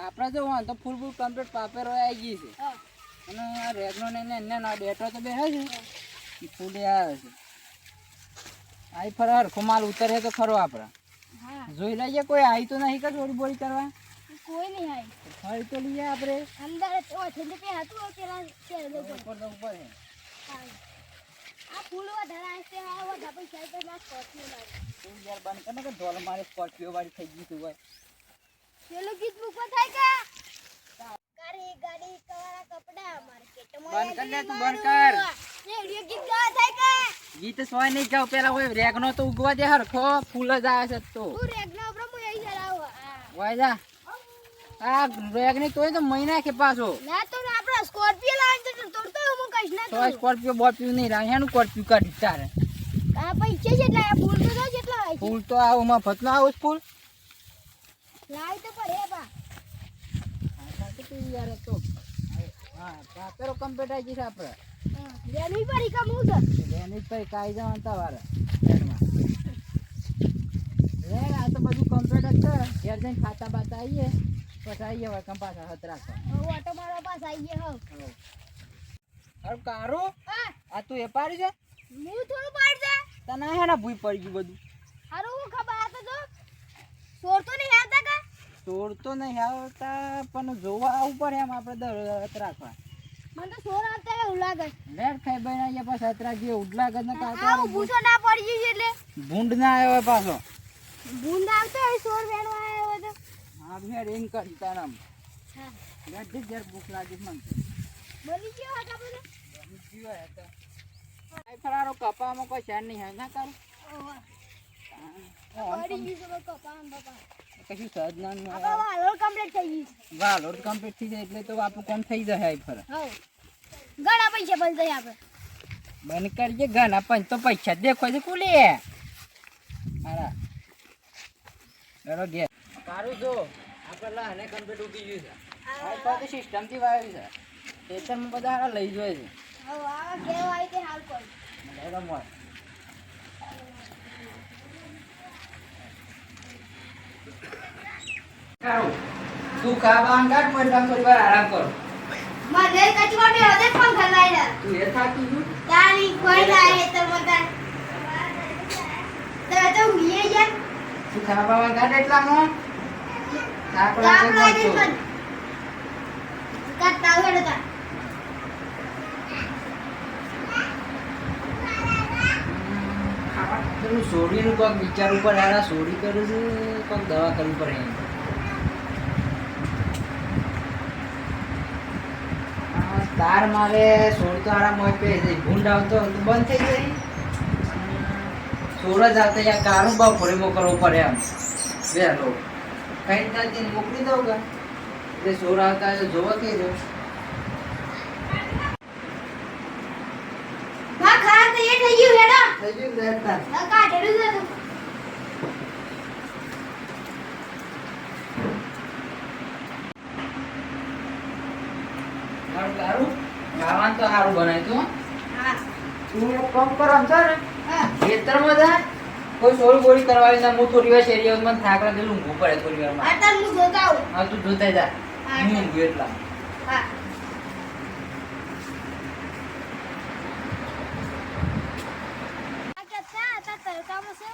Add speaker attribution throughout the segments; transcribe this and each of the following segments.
Speaker 1: આપડે તો વાંધો ફૂલ કમ્પ્લીટ પાપેરો આવી ગઈ છે અને રેગનો ને એને ડેટો તો બે છે ફૂલ આવે છે આઈ ફરાર ખુમાલ ઉતરે તો ખરો આપડે જોઈ લઈએ કોઈ આવી તો નહીં કે થોડી બોડી કરવા
Speaker 2: કોઈ નહીં આવી
Speaker 1: ફરી તો લઈએ આપણે
Speaker 2: અંદર તો છેલ્લે પે હતું પેલા ઉપર આ ફૂલ વધારે છે આ વધારે પૈસા તો ના સ્કોર્પિયો લાગે
Speaker 1: તું યાર બંધ કર ને કે ઢોલ મારે સ્કોર્પિયો વાળી થઈ ગઈ તું હોય
Speaker 2: પેલું ગીત મૂકવા થાય કે ગાડી ગાડી કવાળા કપડા માર્કેટમાં
Speaker 1: બંધ કર લે તું બંધ કર
Speaker 2: રેડિયો ગીત ગાવા થાય કે
Speaker 1: ગીત સોય નહીં જાવ પેલા હોય રેગનો તો ઉગવા દે હરખો ફૂલ જ આવે છે તો
Speaker 2: તું રેગના ઉપર હું આવી જલાવ
Speaker 1: વાય જા આ રેગની તોય તો મહિના કે પાછો
Speaker 2: ના તો આપણે સ્કોર્પિયો લાવીને તો તોડતો હું કઈશ ના
Speaker 1: તો સ્કોર્પિયો બોર્પિયો નહીં રાહ હેનું સ્કોર્પિયો કાઢી તારે
Speaker 2: આ પૈસા જેટલા આ ફૂલ તો જેટલા હોય
Speaker 1: ફૂલ તો આવો માં ફતનો આવો ફૂલ
Speaker 2: લાવી તો પડે બા
Speaker 1: યાર તો હા પાપેરો કમ્પ્લીટ આવી જશે આપણે
Speaker 2: લેની પડી કમ હું છે
Speaker 1: લેની પર કાઈ જવાનું તમારે આ તો બધું કમ્પ્લીટ જ છે ઘેર જઈને ખાતા બાતા આવીએ પછી આવીએ હવે કંપાસા હત રાખો
Speaker 2: ઓટો મારો પાસ આવી ગયો
Speaker 1: હવે કારો આ તું એ પાડી છે
Speaker 2: હું થોડું પાડ દે
Speaker 1: તને હેના ભૂઈ પડી ગયું બધું
Speaker 2: હારું હું ખબર આ તો જો સોર તો નહીં આવતા કા
Speaker 1: સોર તો નહીં આવતા પણ જોવા આવું પડે એમ આપણે હત રાખવા
Speaker 2: મને તો સોર આવતા એવું લાગે
Speaker 1: લેટ ખાઈ બનાવીએ પછી હત રાખીએ ઉડલા ગદ
Speaker 2: આ ભૂસો ના પડી ગઈ એટલે
Speaker 1: ભૂંડ ના આવ્યો પાછો
Speaker 2: ભૂંડ આવતો હોય સોર વેણવા આવ્યો હોય તો
Speaker 1: હા ભેર એમ કરી તારામ
Speaker 2: હા
Speaker 1: લેટ જર ભૂખ લાગી મને
Speaker 2: બની ગયો હતા બધે
Speaker 1: બની ગયો હતા આ ફરારો કપામાં કોઈ શેર નહીં હોય ના તારું
Speaker 2: પડી ગયું છે કપામ બાપા
Speaker 1: કશું સહજ ના
Speaker 2: આપા વાલોડ કમ્પ્લીટ થઈ ગઈ
Speaker 1: વાલોડ કમ્પ્લીટ થઈ જાય એટલે તો આપણું કામ થઈ જાય આ ફર
Speaker 2: હો ઘણા પૈસા બન જાય આપણે
Speaker 1: બંધ કરીએ ઘણા પણ તો પૈસા દેખો છે કુલે હારા એનો ગે કારું જો આપણે લાને કમ્પ્લીટ ઉગી ગયું છે આ તો સિસ્ટમ થી વાવી છે ખેતરમાં બધા હારા લઈ જોઈએ છે
Speaker 2: હો આ કેવ આવી તે હાલ કોણ
Speaker 1: એનો મોય કારું તું ખાવા કાટ પડતા થોડી વાર આરામ કર
Speaker 2: મને કચવા બે હદે પણ ખલાઈલા
Speaker 1: તું એ થાકી ગયું
Speaker 2: તારી કોઈ લાગે તો મતા તો હુઈએ યાર
Speaker 1: તું ખાવા કાટ એટલામાં થાક લાગે
Speaker 2: પણ કાટ તાવડો તા
Speaker 1: પેલું સોડીનું કોઈક વિચાર ઉપર આરા સોડી કરું છું કોઈક દવા કરવી પડે તાર મારે સોડ તો આરામ હોય પે ભૂંડ આવતો બંધ થઈ ગઈ સોડ જ આવતા યાર કારું બહુ ફોરેમો કરવો પડે એમ વહેલો કઈ ત્યાંથી મોકલી દઉં કે એટલે સોડ આવતા જોવા કે જો
Speaker 2: બા ખા તો એ થઈ ગયું હેડો
Speaker 1: થઈ ગયું દેખતા
Speaker 2: ના કાઢેલું છે
Speaker 1: સારું ખાવાનું તો સારું બનાય તું
Speaker 2: હા
Speaker 1: તું એક કામ કરો આમ છે ને
Speaker 2: હા
Speaker 1: ખેતરમાં જા કોઈ સોળ ગોળી કરવાની ના હું થોડી વાર શેરી મને થાક લાગે ઊંઘવું પડે થોડી વારમાં
Speaker 2: આતર હું જોતા આવું
Speaker 1: હા તું જોતા જા
Speaker 2: હા.
Speaker 1: હું ઊંઘ્યો એટલા
Speaker 2: હા આ કેતા હતા તરકામાં છે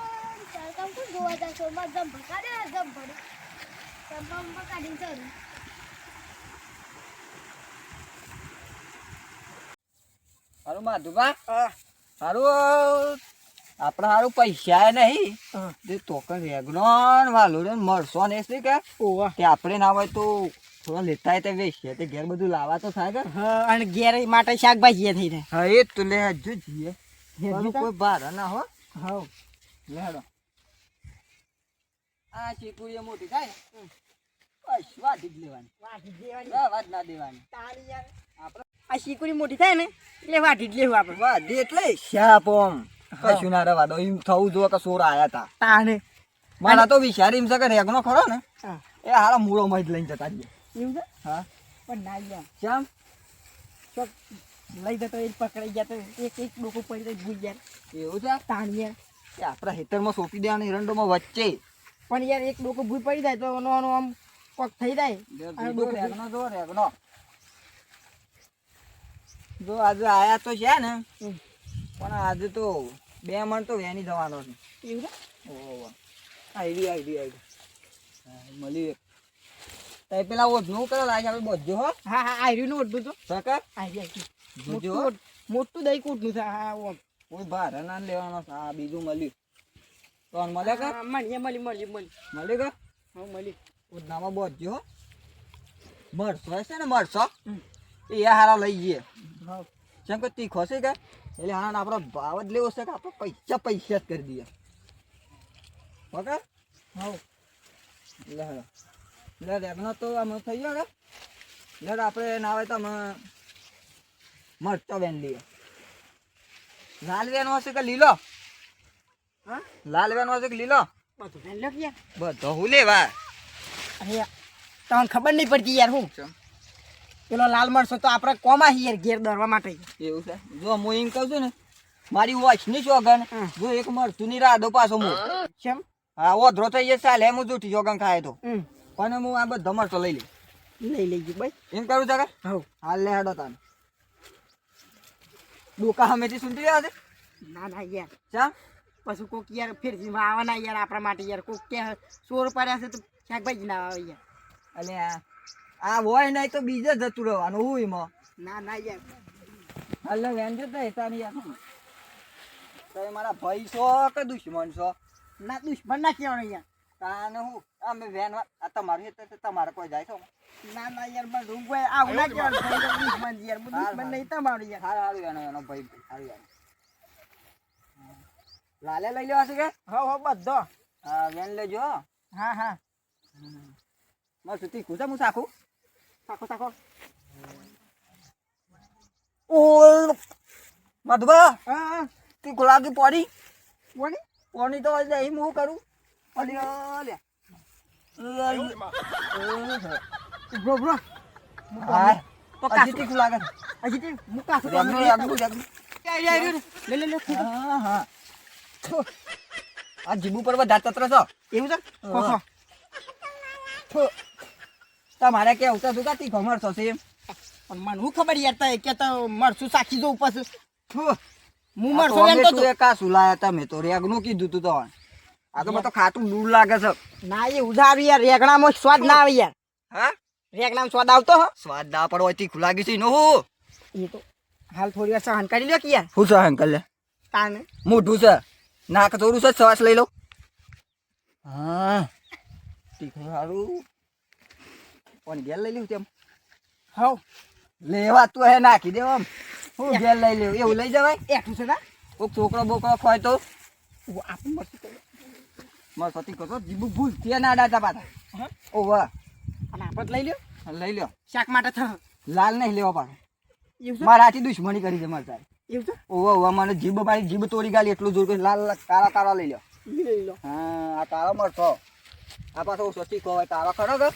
Speaker 2: તરકામ કો જોવા જા છો માં જમ ભકાડે જમ ભડે તરકામ ભકાડીને ચરું
Speaker 1: હારું માધુબા હારું આપડે હારું પૈસા નહીં તે તોકન રેગનો વાલો મળશો ને શું કે આપણે ના હોય તો થોડા લેતા તે વેચીએ તે ઘેર બધું લાવવા તો થાય કે
Speaker 3: અને ઘેર માટે શાકભાજી થઈ જાય
Speaker 1: હા એ જ તો લે હજુ જઈએ કોઈ ભાર ના હો
Speaker 3: હા
Speaker 1: લેડો આ ચીકુડી મોટી થાય બસ વાટી જ લેવાની વાત ના દેવાની આપણે
Speaker 3: આ શીકુડી મોટી થાય ને એટલે વાટી જ લેવું આપણે
Speaker 1: વાટી એટલે શાપ ઓમ કશું ના રવા દો એમ થવું જો કે સોર આયા તા
Speaker 3: તાને
Speaker 1: મારા તો વિચારી એમ છે કે રેગનો ખરો ને
Speaker 3: હા
Speaker 1: એ હારા મૂળો માં જ લઈને જતા રહીએ
Speaker 3: એવું છે
Speaker 1: હા
Speaker 3: પણ ના ગયા
Speaker 1: શ્યામ
Speaker 3: લઈ જતો એ પકડાઈ ગયા તો એક ડોકો પડી જાય ભૂલ યાર
Speaker 1: એવું છે
Speaker 3: તાણ યાર
Speaker 1: કે આપણા ખેતરમાં સોંપી દેવાનું એરંડોમાં વચ્ચે
Speaker 3: પણ યાર એક ડોકો ભૂલ પડી જાય તો એનો આમ કોક થઈ જાય અને ડોકો
Speaker 1: રેગનો જો આજે આયા તો છે ને પણ આજે તો 2 મણ તો વેની જવાનો છે
Speaker 3: એવું છે
Speaker 1: ઓહો આઈડી મળી તઈ પેલા ઓઢનું કરે લાગે આપણે બધો હો
Speaker 3: હા હા આયરું નું ઓઢું તો
Speaker 1: સકર જોજો હો.
Speaker 3: મોટું દહીં કૂટનું છે હા ઓમ
Speaker 1: કોઈ ભારે ના લેવાનો છે આ બીજું મળ્યું તો મળે કે
Speaker 3: મળી
Speaker 1: મળી કે
Speaker 3: હા મળી
Speaker 1: ઓઢનામાં બધો હો મરસો હશે ને મરસો એ હારા લઈ જઈએ
Speaker 3: હા
Speaker 1: જેમ કે તીખો છે કે એટલે હારા આપણો ભાવ જ લેવો છે કે આપણે પૈસા જ કરી દઈએ ઓકે
Speaker 3: હા
Speaker 1: લે રેગનો તો આમ થઈ ગયો કે લે આપણે ના હોય તો અમે મરચો વેન લઈએ લાલ વેન હશે કે લીલો
Speaker 3: હા
Speaker 1: લાલ વેન હશે કે લીલો
Speaker 3: બધું વેન લો યાર
Speaker 1: બધો હું લેવા
Speaker 3: અરે તમને ખબર નહીં પડતી યાર હું પેલો લાલ મરચો તો આપણે કોમાં યાર ઘેર દરવા માટે
Speaker 1: એવું છે જો હું એમ કહું છું ને મારી વોચ ની ચોગન જો એક મરચું ની રાધો પાછો હું
Speaker 3: કેમ
Speaker 1: હા ઓધરો થઈ જશે ચાલે હું જૂઠી ચોગન ખાય તો પણ હું આ બધો મરચો લઈ
Speaker 3: લઈ લેજો ભાઈ
Speaker 1: એમ કરું છે કે
Speaker 3: હવ
Speaker 1: હાલ લે હેડો તાન ડોકા હમેથી સુનતી રહ્યા છે
Speaker 3: ના યાર
Speaker 1: ચા
Speaker 3: પછી કોક યાર ફેરથી આવવાના યાર આપણા માટે યાર કોક કે ચોર પડ્યા છે તો શાકભાજી ના આવે યાર
Speaker 1: અલે આ હોય નહીં તો બીજે જતું રહેવાનું હું એમાં
Speaker 3: ના યાર
Speaker 1: હાલ વેન જતા તારી યાર તમે મારા ભાઈ છો કે દુશ્મન છો
Speaker 3: ના દુશ્મન ના કહેવાનું યાર
Speaker 1: તાને હું અમે વેન આ તમારું હેત તમારે કોઈ જાય છો
Speaker 3: ના યાર બસ હું કોઈ આવું ના કહેવાનું ભાઈ તો દુશ્મન યાર હું દુશ્મન નહીં તમારું યાર
Speaker 1: સારું એનો ભાઈ સારું યાર લાલે લઈ લેવા છે કે
Speaker 3: હવ બધો
Speaker 1: હા વેન લેજો
Speaker 3: હા
Speaker 1: મસ્ત તીખું છે હું સાખું
Speaker 3: સાકો
Speaker 1: ઓ મધુબા
Speaker 3: હા
Speaker 1: તીખું લાગી પડી
Speaker 3: કોની
Speaker 1: કોની તો અહીં હું કરું અલે
Speaker 3: બ્રો
Speaker 1: હા
Speaker 3: તો
Speaker 1: હજી તીખું લાગે
Speaker 3: હજી તે મુકા છે લે
Speaker 1: હા આ જીબુ પર બધા તત્ર છો
Speaker 3: એવું છે ખોખો
Speaker 1: તમારે કેવું તો શું તીખો મરશો છે એમ
Speaker 3: પણ મને હું ખબર યાર તય કે તો મરસું સાચી જવું પછી હું
Speaker 1: આ
Speaker 3: મરસો
Speaker 1: તો
Speaker 3: એમ
Speaker 1: અમે
Speaker 3: તો
Speaker 1: તું એકા સુલાયા તમે તો રેગનું કીધું તું તો આ તો મને તો ખાટું દૂર લાગે છે
Speaker 3: ના એ ઉધારી યાર રેગણામાં સ્વાદ ના આવે યાર
Speaker 1: હા
Speaker 3: રેગણામાં સ્વાદ આવતો હો
Speaker 1: સ્વાદ ના પડો તીખું લાગ્યું છે નો હું
Speaker 3: એ તો હાલ થોડી વાર સહન કરી લ્યો કે યાર
Speaker 1: શું છે અંકલ લે
Speaker 3: તાને
Speaker 1: મોઢું છે નાક થોડું છે શ્વાસ લઈ લો હા તીખું સારું પણ ગેલ લઈ લેવું તેમ
Speaker 3: હવ
Speaker 1: લેવા તું હે નાખી દેવ આમ હું ગેલ લઈ લેવું એવું લઈ જવાય
Speaker 3: એઠું છે ના
Speaker 1: કોક છોકરો બોકરો ખોય તો
Speaker 3: આપણું મરસું કરી
Speaker 1: મારે સતી કહો જીબુ ભૂલ તે ના ડાટા પાછા
Speaker 3: હા
Speaker 1: ઓ વાહ
Speaker 3: અને આપણે લઈ લ્યો
Speaker 1: લઈ લ્યો
Speaker 3: શાક માટે થ
Speaker 1: લાલ નહીં લેવા પાછો
Speaker 3: એવું છે
Speaker 1: મારા હાથી દુશ્મની કરી છે મારે સાહેબ
Speaker 3: એવું છે
Speaker 1: ઓવા મને જીભ મારી જીભ તોડી ગાલી એટલું જોર કરી લાલ કાળા કાળા લઈ લ્યો
Speaker 3: લઈ લો
Speaker 1: હા આ કાળો મરચો આ પાછો ઓછોથી ખવાય કાળો ખરો કે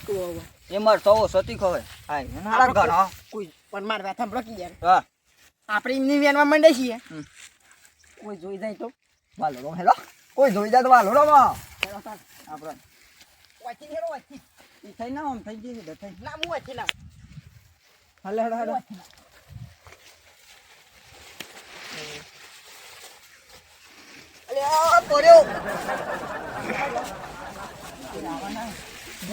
Speaker 1: એ મરચો ઓછોથી ખવાય હા એના ઘણો
Speaker 3: કોઈ પણ મારે વાત સાંભળો કે યાર
Speaker 1: હા
Speaker 3: આપણે એમની વેનમાં મંડે છીએ
Speaker 1: હમ.
Speaker 3: કોઈ જોઈ જાય તો
Speaker 1: વાલો હેલો કોઈ જોઈ જાય તો વાલો રો આપણે
Speaker 3: વાંચી હેરો વાંચી
Speaker 1: ઈ થઈ ના આમ થઈ ગઈ છે થઈ
Speaker 3: ના હું વાંચી લાવ
Speaker 1: હાલે હેડો હેડો અલે આ પડ્યો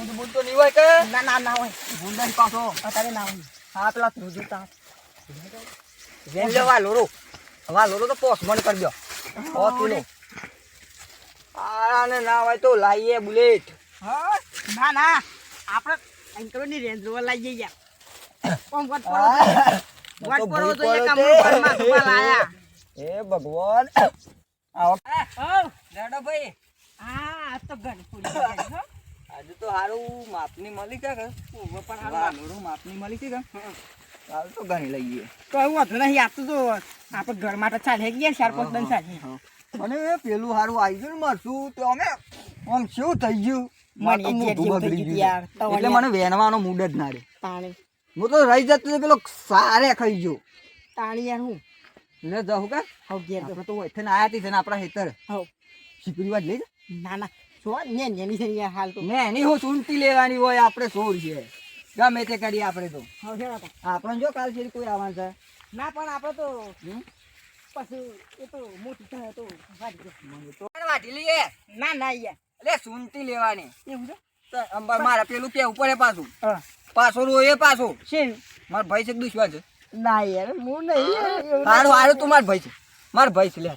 Speaker 1: બુંદ તો નહીં હોય કે
Speaker 3: ના હોય
Speaker 1: બુંદાઈ પાછો
Speaker 3: અત્યારે ના હોય
Speaker 1: હા પેલા ત્રુજી તા વેન લેવા લોરો તો પોસ્ટ મન કરી દો ઓ કિલો આને ના હોય તો લાઈએ બુલેટ
Speaker 3: હા ના આપણે અંકલ ની રેન્જ રોવર લઈ જઈએ યાર કોમ વટ પડો તો એક કામ ઘરમાં ધુમા લાયા
Speaker 1: એ ભગવાન આવો રેડો ભાઈ
Speaker 3: આ તો ગણ પૂરી ગઈ હો
Speaker 1: આજે તો હારું માપની મળી કે
Speaker 3: ઓવો પણ
Speaker 1: હારું માપની મળી છે કે હાલ તો ઘણી લઈએ
Speaker 3: તો હું હતું નહીં આપતું તો આપણે ઘર માટે ચાલે ગયા 4-5 દન ચાલે
Speaker 1: મને પેલું હારું આવી ગયું ને મરશું તો અમે આમ શું થઈ ગયું
Speaker 3: મને જે જેવું થઈ ગયું યાર
Speaker 1: એટલે મને વેનવાનો મૂડ જ ના રે
Speaker 3: પાણી
Speaker 1: હું તો રહી જતો પેલો સારે ખાઈ ગયો
Speaker 3: તાણી યાર હું
Speaker 1: લે જાઉં કે
Speaker 3: હવ ઘેર તો
Speaker 1: આપણે તો ઓયથે ને આયા તી છે ને આપણા હેતર
Speaker 3: હવ
Speaker 1: શીપરી વાત લઈ
Speaker 3: ના ના શું ને નેની છે યાર હાલ તો
Speaker 1: ને એની હું ચૂંટી લેવાની હોય આપણે સોળ છે ગમે તે કરીએ આપણે તો
Speaker 3: હવ હેડા તા.
Speaker 1: આપણને જો કાલ સુધી કોઈ આવવાનું છે
Speaker 3: ના પણ આપણે તો
Speaker 1: હમ?
Speaker 3: પછી એ તો મોટી થાય તો વાડી દે.
Speaker 1: મને તો વાટી લઈએ
Speaker 3: ના ના યાર
Speaker 1: એટલે ચૂંટી લેવાની
Speaker 3: એવું છે
Speaker 1: તો અંબર મારા પેલું કેવું પડે પાછું
Speaker 3: હા
Speaker 1: પાછો રોએ પાછો
Speaker 3: શેર
Speaker 1: મારા ભાઈ છે કે દુશ્મન છે
Speaker 3: ના યાર હું નહીં યાર એવું
Speaker 1: હારું હારું તું મારા ભાઈ છે મારા ભાઈ છે લે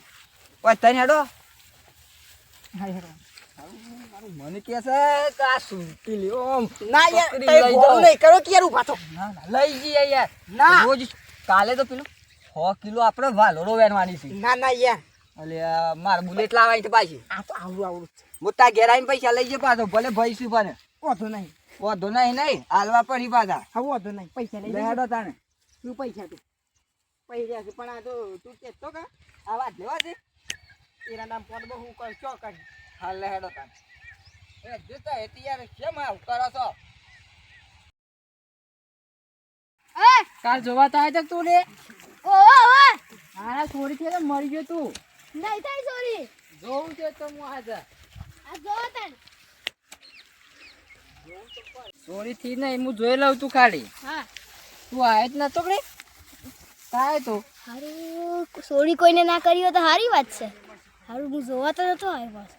Speaker 1: ઓય તને હેડો
Speaker 3: હા હેડા.
Speaker 1: મને કે છે કે આ ચૂંટી લ્યો આમ
Speaker 3: ના યાર
Speaker 1: પકડી
Speaker 3: તઈ
Speaker 1: લઈ
Speaker 3: ગોળું
Speaker 1: જાઓ.
Speaker 3: નહીં કરો કે યાર ઉભા થો
Speaker 1: ના ના લઈ જઈએ યાર
Speaker 3: ના.
Speaker 1: રોજ કાલે તો પેલું 6 કિલો આપણે વાલોડો વેણવાની છે
Speaker 3: ના ના યાર
Speaker 1: એટલે મારે બુલેટ લાવવાની છે પાછી
Speaker 3: આ તો આવડું આવડું
Speaker 1: મોટા ઘેર આવીને પૈસા લઈ જાય પાછો ભલે ભાઈ શું પણ
Speaker 3: વાંધો નહીં
Speaker 1: વાંધો નહીં હાલવા પડી પાછા
Speaker 3: હા વાંધો નહીં પૈસા લઈ
Speaker 1: લે
Speaker 3: લેજો.
Speaker 1: હેડો તાણે
Speaker 3: શું પૈસા તું પૈસા છે પણ આ તો તું કહેતો કે
Speaker 1: આ વાત લેવા છે
Speaker 3: એના નામ પર બહુ કર ચો કરી
Speaker 1: હાલ લે હેડો તાણે એ જોતા એતી યાર કેમ આવું કરો છો કાલ જોવા તો આવ્યો તું લે
Speaker 2: ઓહો
Speaker 1: આના છોડી થી તો મરી ગયો તું
Speaker 2: નહીં થાય સોરી
Speaker 1: જોઉં છે તો હું આજે
Speaker 2: આ જો તન
Speaker 1: છોડી થી નહીં હું જોઈ લઉં તું ખાલી
Speaker 2: હા
Speaker 1: તું આયો જ નતો કે કાય તો
Speaker 2: હારું સોરી કોઈને ના કરી હોય તો સારી વાત છે હારું હું જોવા તો નતો આવ્યો પાછો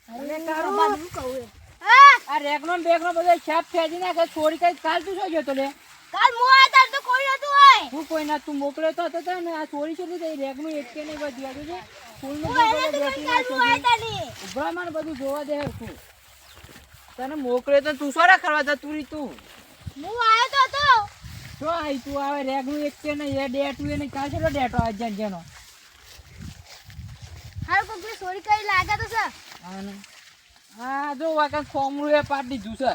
Speaker 2: હારું તારું બાજુ કહું એ. હા
Speaker 1: આ રેગનો ને બેગનો બધો છાપ ફેંકી નાખે છોડી કઈ કાલ તું શું ગયો તો લે
Speaker 2: કાલ મો આતા તો કોઈ નતું હોય
Speaker 1: હું કોઈ ના તું મોકલ્યો તો હતો ને આ છોડી છે લીધે રેગનું એક કે નહીં બધું છે ફૂલનું
Speaker 2: હું એને તો કોઈ કાલ મો આતા નહીં
Speaker 1: ઉભરા મને બધું જોવા દે તું તને મોકલ્યો તો તું સોરા કરવા જતું રહી તું
Speaker 2: હું આવ્યો તો
Speaker 1: શું આવી તું આવે રેગનું એક કે નહીં એ ડેટું એ નહીં કાલ ચલો ડેટો આ જેનો
Speaker 2: હારું કોઈ સોરી કરી લાગે તો છે
Speaker 1: હા જો વાકા ખોમરું એ પાડી દીધું છે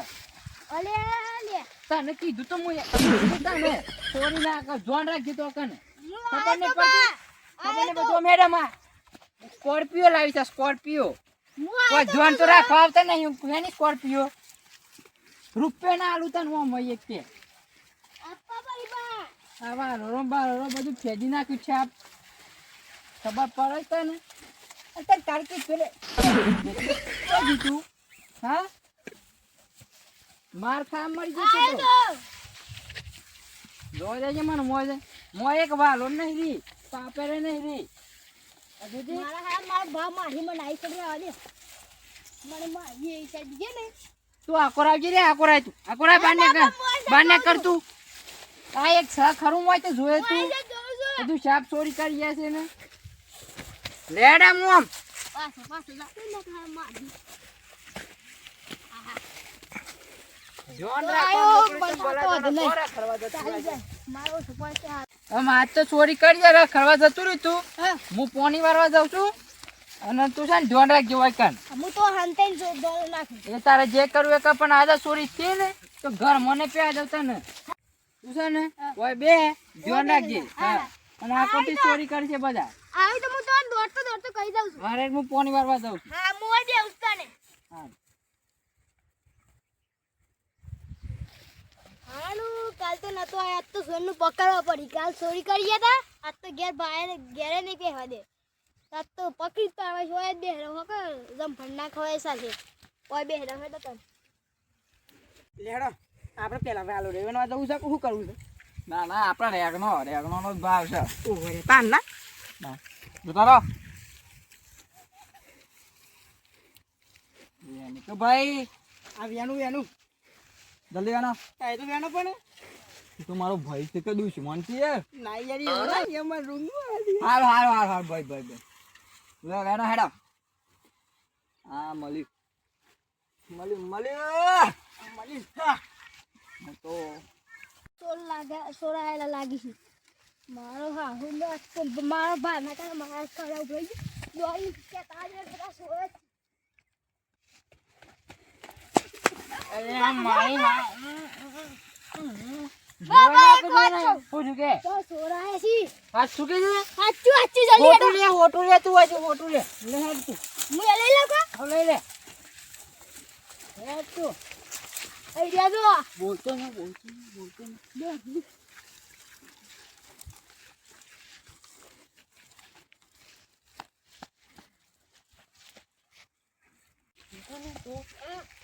Speaker 2: અલે લે
Speaker 1: તને કીધું તો હું તને છોડી ના જોન રાખજે તો કને
Speaker 2: હું
Speaker 1: ખબર નહીં
Speaker 2: આવ્યો તો
Speaker 1: પડતી ખબર નહીં બધું મેડમ આ સ્કોર્પિયો લાવી છે સ્કોર્પિયો
Speaker 2: હું
Speaker 1: કોઈ
Speaker 2: આવ્યો
Speaker 1: જોન તો રાખવા આવતા નહીં એની સ્કોર્પિયો રૂપિયા ના આલું તને હું એક કે
Speaker 2: આપા ભાઈ બા
Speaker 1: આવા રોરો બારો બધું ફેદી નાખ્યું છે આપ ખબર પડે છે ને અત્યારે તારકી પેલે જીતું હા માર ખા મરી જશે તો
Speaker 2: આવ્યો
Speaker 1: જોઈ લેજે મને મોય એક વાલો નહીં રી પાપેરે નહીં રી આ
Speaker 2: તો
Speaker 1: જોજે.
Speaker 2: મારા હા મારા ભા મારી મને આઈ કરી આલે મને મારી એ સાઈડ ગયે ને
Speaker 1: તું આકોર આવજે રે આકોર આય તું આકોર આય બાને કર તું આ એક છ ખરું હોય તો જોયે તું
Speaker 2: આઈ જોઉં છું
Speaker 1: બધું સાપ ચોરી કરી ગયા છે ને લેડા મોમ
Speaker 2: પાછો ના ખા મારી
Speaker 1: જોન
Speaker 2: તો
Speaker 1: રાખો
Speaker 2: આયો,
Speaker 1: નોકરી તો
Speaker 2: પણ
Speaker 1: બોલા
Speaker 2: વાંધો નહીં.
Speaker 1: ખોરા ખરવા જતું
Speaker 2: ચાલી
Speaker 1: રહેજે.
Speaker 2: જાય મારો સુપર છે હાથ.
Speaker 1: આમ આજ તો ચોરી કરી જરા ખરવા જતું રહ્યું તું
Speaker 2: હા
Speaker 1: હું પોણી વારવા જાઉં છું અને તું છે ને ધ્યાન રાખજો હોય કાન
Speaker 2: હું તો હંતાઈ જો દોડ નાખું
Speaker 1: એ તારે જે કરવું એ કર પણ આજે ચોરી છે ને તો ઘર મને પ્યા જતા ને તું છે ને ઓય બે ધ્યાન રાખજે હા અને આ કોટી ચોરી કરશે બધા
Speaker 2: આવી તો હું તો દોડતો કહી દઉં છું
Speaker 1: મારે હું પોણી વારવા જાઉં છું
Speaker 2: હા હું દે ઉસ્તાને
Speaker 1: હા
Speaker 2: હાલું કાલ તો નતો આયા આજ તો સોનનું પકડવા પડી કાલ ચોરી કરી ગયા તા આજ તો ઘેરે નહીં પહેવા દે આજ તો પકડી પાડવા છે ઓય બે રહો કે જમ ભંડા ખવાય સાથે ઓય બે રહો તો તન
Speaker 3: લેડો આપણે પેલા વાલો રેવનમાં જવું છે કે શું કરવું છે
Speaker 1: ના ના આપણા રેગનો નો જ ભાવ છે
Speaker 3: ઓહો રે તાન ના
Speaker 1: જોતા રહો એની તો ભાઈ
Speaker 3: આ વેનું
Speaker 1: જલ્દી આનો
Speaker 3: એ તો વેનો પણ
Speaker 1: તો મારો ભાઈ છે કે દુશ્મન છે યાર
Speaker 3: ના યાર એવું ના એમાં રૂંગું આલી
Speaker 1: હાર ભાઈ લે વેનો હેડો હા મળી તો
Speaker 2: સોરાયેલા લાગી છે મારો હા હું તો મારો ભા ના કારણે મારા ખરા ઉભી દોડી કે તાજે બધા સોરે
Speaker 1: અરે મારી
Speaker 2: બાબા એક વાત
Speaker 1: શું છું કે
Speaker 2: તો સોરાય છે
Speaker 1: આ શું કે છે
Speaker 2: સાચું જલ્દી
Speaker 1: હોટું લે તું હોય હોટું લે લે હેડ તું
Speaker 2: હું લઈ લઉં કા
Speaker 1: હવે લઈ લે હેડ તું
Speaker 2: આઈ રહ્યા તો
Speaker 1: બોલતો ને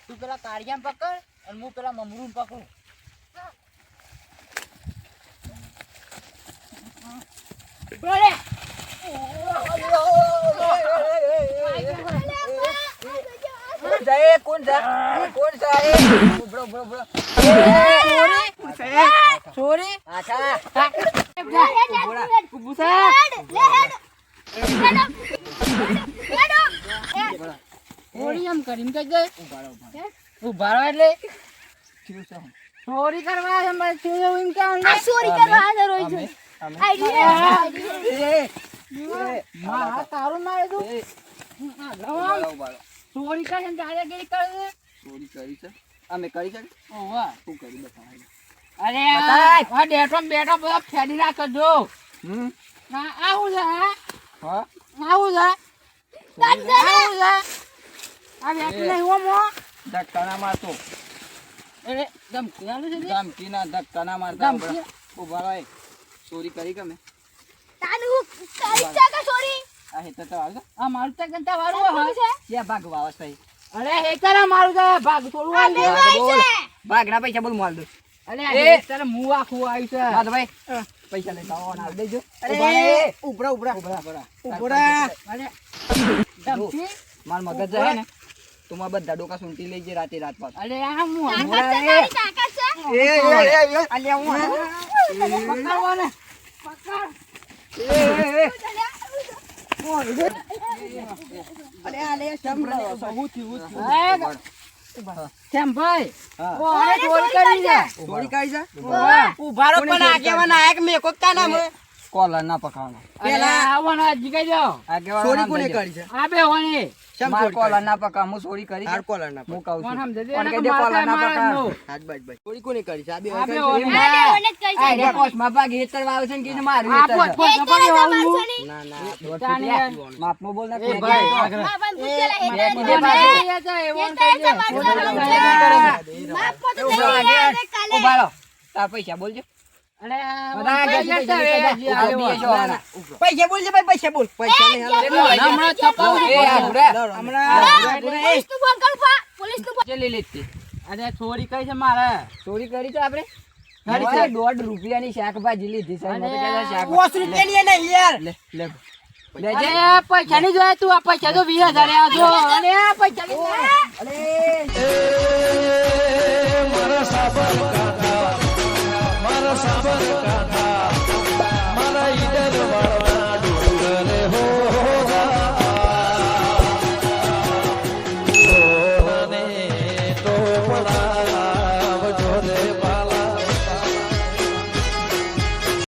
Speaker 1: તું પેલા કાળિયામ પકડ અને હું પેલા મમરૂમ પકડું. બોલે. કોણ જાય? ઉભરો, ઉભરો, ઉભરો. ચોરી? આછા. ચોરી એમ કરીને કઈ ગઈ? ઉભા રહો એટલે ચોરી કરવા છે મારે થયું એમ કેમ
Speaker 2: આ ચોરી કરવા હાજર હોય છે.
Speaker 1: મારા તારું મારે તું ચોરી કરે ને દાદાગીરી કરે છે.
Speaker 3: ચોરી કરી છે અમે કરી છે
Speaker 1: ઓવા.
Speaker 3: શું કરી બતાવ.
Speaker 1: અરે આ બેઠો ને બેઠો બધો ફેરી નાખજો. આ આવું છે હા?
Speaker 3: હા
Speaker 1: આવું છે આવું છે આ બેઠું નહીં હો મો.
Speaker 3: ધક્કા મારતો
Speaker 1: એટલે ધમકી આલું છે ને?
Speaker 3: ધમકી ના ધક્કા ના મારતા
Speaker 1: ધમકી?
Speaker 3: ઉભા રહે. ચોરી કરી કે મેં
Speaker 2: તાનું કરી છે કે ચોરી?
Speaker 3: આ હેતર તો આવશે
Speaker 1: આ મારું તો ગંતા વાળું
Speaker 2: કોણ
Speaker 1: હોય.
Speaker 2: છે?
Speaker 3: ક્યાં ભાગ વાવસ થઈ
Speaker 1: અરે હેતરા મારું છે ભાગ થોડું
Speaker 2: આ
Speaker 1: આવી
Speaker 2: બે
Speaker 1: છે.
Speaker 2: ભાઈ છે.
Speaker 3: ભાગના પૈસા બોલ માલ દો.
Speaker 1: અરે
Speaker 3: એ.
Speaker 1: હેતરા મું આખું આવ્યું છે.
Speaker 3: હા તો ભાઈ પૈસા લેતા આવો ને આલ દેજો.
Speaker 1: અરે.
Speaker 3: ઉભરા ઉભરા ઉભરા
Speaker 1: ઉભરા. અરે ધમકી?
Speaker 3: માર મગજ જાય ને તું માં બધા ડોકા સુંટી લઈ જે રાતે રાત પાસ.
Speaker 1: અરે આ મું
Speaker 2: તાકાત છે તારી તાકાત છે.
Speaker 3: અલ્યા હું
Speaker 1: પકડવો ને. કેમ ભાઈ?
Speaker 3: હા.
Speaker 1: કોણે ચોરી કરી છે?
Speaker 3: ચોરી કરી છે
Speaker 1: ઉભા રહો પણ આગેવાન આયા કે મેં કોક તા નામ?
Speaker 3: કોલર ના પકડવાનો
Speaker 1: પેલા આવવાનો આજ જીગાઈ જાઓ.
Speaker 3: ચોરી કોને કરી છે
Speaker 1: આ બે હોની.
Speaker 3: માર કોલર ના પકડ હું ચોરી કરી હાર કોલર ના હું કહું
Speaker 1: કોણ
Speaker 3: છું
Speaker 1: સમજે છે?
Speaker 3: કોણ
Speaker 1: એને
Speaker 3: કહી દે
Speaker 1: મારતા
Speaker 3: કોલર ના
Speaker 1: મારે જ
Speaker 3: પકડ
Speaker 1: નો.
Speaker 3: રાજભાઈ ચોરી કોને કરી છે આ બે
Speaker 1: આ બે હોની.
Speaker 2: આ બે ઓને જ કરી છે.
Speaker 3: આ રે પોસ્ટ માં ભાગ હેતર વાવ છે ને કીને મારું
Speaker 1: આ
Speaker 3: હેતર
Speaker 1: પોત
Speaker 3: છે.
Speaker 1: પોત
Speaker 2: એ
Speaker 1: નપાડી
Speaker 2: તારે
Speaker 1: વાળું.
Speaker 2: મારશો નહીં.
Speaker 3: ના ના
Speaker 1: તાની
Speaker 3: માપમાં બોલ ના
Speaker 1: એ ભાઈ આગળ.
Speaker 2: મારા ભાઈ પૂછેલા હે
Speaker 3: બે
Speaker 2: તારે
Speaker 3: કીધે
Speaker 2: મારશો.
Speaker 3: પાછું.
Speaker 1: એવોન
Speaker 2: તારે
Speaker 1: કહેજો.
Speaker 2: મારશો
Speaker 1: પોતે
Speaker 2: નહીં.
Speaker 1: લગાડી.
Speaker 2: માફ તો
Speaker 3: ઉભા
Speaker 2: થઈ
Speaker 3: રહે.
Speaker 2: ગયા કાલે.
Speaker 3: ઉભા રહો તાર પૈસા બોલજો
Speaker 1: અરે આ
Speaker 3: બધા
Speaker 1: પૈસા
Speaker 3: આગળ પૈસા
Speaker 1: છે,
Speaker 3: પૈસા
Speaker 1: આ
Speaker 3: ઉભા
Speaker 1: બે
Speaker 3: છો
Speaker 1: હોના.
Speaker 3: પૈસા બોલજો ભાઈ પૈસા બોલ પૈસા નહીં હાલે
Speaker 1: હમણાં છપાવું
Speaker 3: એ આ
Speaker 1: છું.
Speaker 3: ઉડા હમણાં
Speaker 2: પોલીસનું ફોન કરું પા. પોલીસનું ફોન.
Speaker 3: ચલી લેતી
Speaker 1: અરે ચોરી કઈ છે મારે?
Speaker 3: ચોરી કરી છે આપણે
Speaker 1: કરી છે.
Speaker 3: ₹1.5 શાકભાજી લીધી છે
Speaker 1: અરે,
Speaker 3: મને કહેતા શાક
Speaker 1: 5 રૂપિયાની નહીં યાર.
Speaker 3: લે લે
Speaker 1: અરે પૈસા નહીં જોયા તું, આ પૈસા તો 20,000 આવ્યા છો. અરે આ પૈસા નહીં જોયા.
Speaker 3: અરે